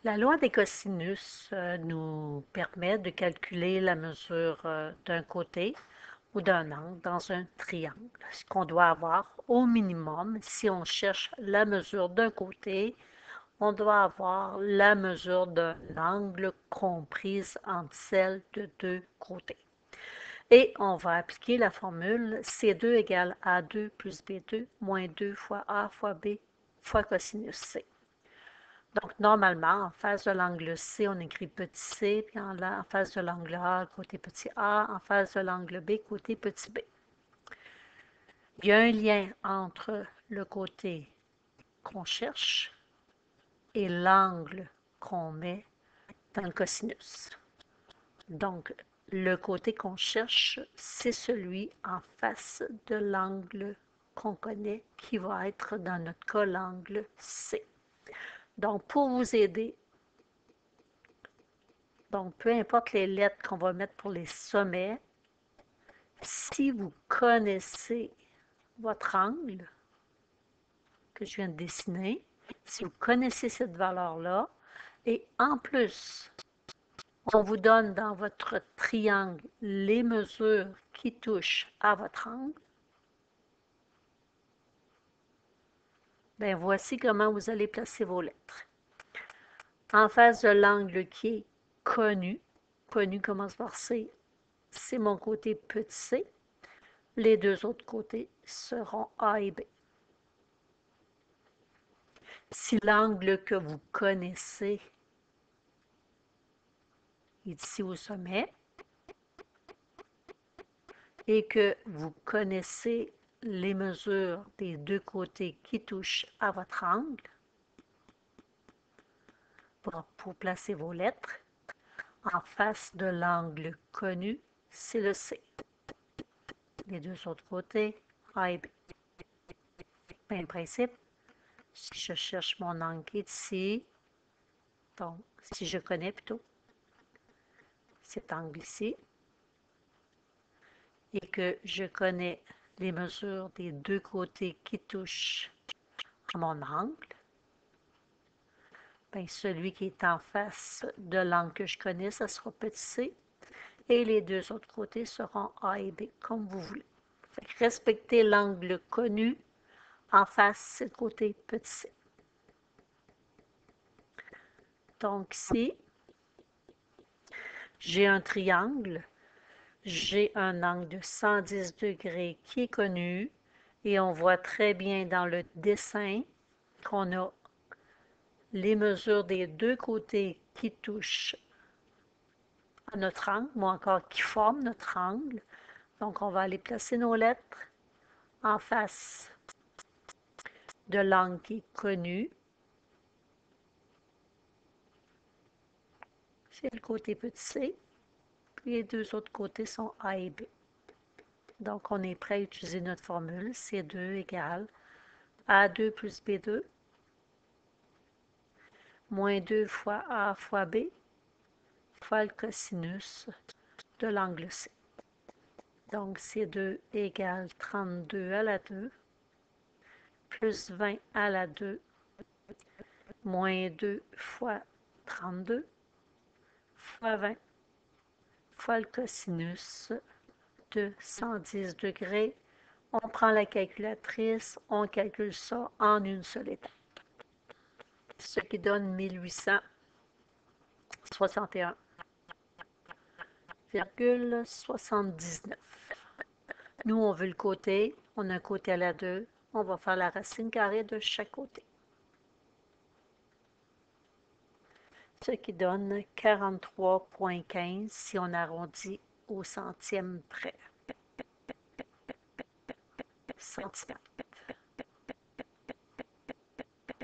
La loi des cosinus nous permet de calculer la mesure d'un côté ou d'un angle dans un triangle. Ce qu'on doit avoir au minimum, si on cherche la mesure d'un côté, on doit avoir la mesure d'un angle comprise entre celles de deux côtés. Et on va appliquer la formule C2 égale A2 plus B2 moins 2 fois A fois B fois cosinus C. Donc, normalement, en face de l'angle C, on écrit petit c, puis en face de l'angle A, côté petit a, en face de l'angle B, côté petit b. Il y a un lien entre le côté qu'on cherche et l'angle qu'on met dans le cosinus. Donc, le côté qu'on cherche, c'est celui en face de l'angle qu'on connaît, qui va être dans notre cas l'angle C. Donc, pour vous aider, donc peu importe les lettres qu'on va mettre pour les sommets, si vous connaissez votre angle que je viens de dessiner, si vous connaissez cette valeur-là, et en plus, on vous donne dans votre triangle les mesures qui touchent à votre angle, bien voici comment vous allez placer vos lettres. En face de l'angle qui est connu commence par C, c'est mon côté petit c. Les deux autres côtés seront A et B. Si l'angle que vous connaissez est ici au sommet et que vous connaissez les mesures des deux côtés qui touchent à votre angle, pour placer vos lettres, en face de l'angle connu, c'est le C. Les deux autres côtés, A et B. Même principe, si je cherche mon angle qui est ici, donc si je connais plutôt cet angle ici, et que je connais les mesures des deux côtés qui touchent à mon angle, bien, celui qui est en face de l'angle que je connais, ça sera petit c, et les deux autres côtés seront A et B, comme vous voulez. Fait que respectez l'angle connu, en face, c'est le côté petit c. Donc ici, j'ai un triangle, j'ai un angle de 110 degrés qui est connu, et on voit très bien dans le dessin qu'on a les mesures des deux côtés qui touchent à notre angle, ou encore qui forment notre angle. Donc, on va aller placer nos lettres en face de l'angle qui est connu. C'est le côté petit c, puis les deux autres côtés sont A et B. Donc, on est prêt à utiliser notre formule C2 égale A2 plus B2 moins 2 fois A fois B fois le cosinus de l'angle C. Donc, C2 égale 32 à la 2 plus 20 à la 2 moins 2 fois 32 fois 20 fois le cosinus de 110 degrés. On prend la calculatrice, on calcule ça en une seule étape, ce qui donne 1861,79. Nous, on veut le côté, on a un côté à la 2, on va faire la racine carrée de chaque côté. Ce qui donne 43,15 si on arrondit au centième près. Centimètres.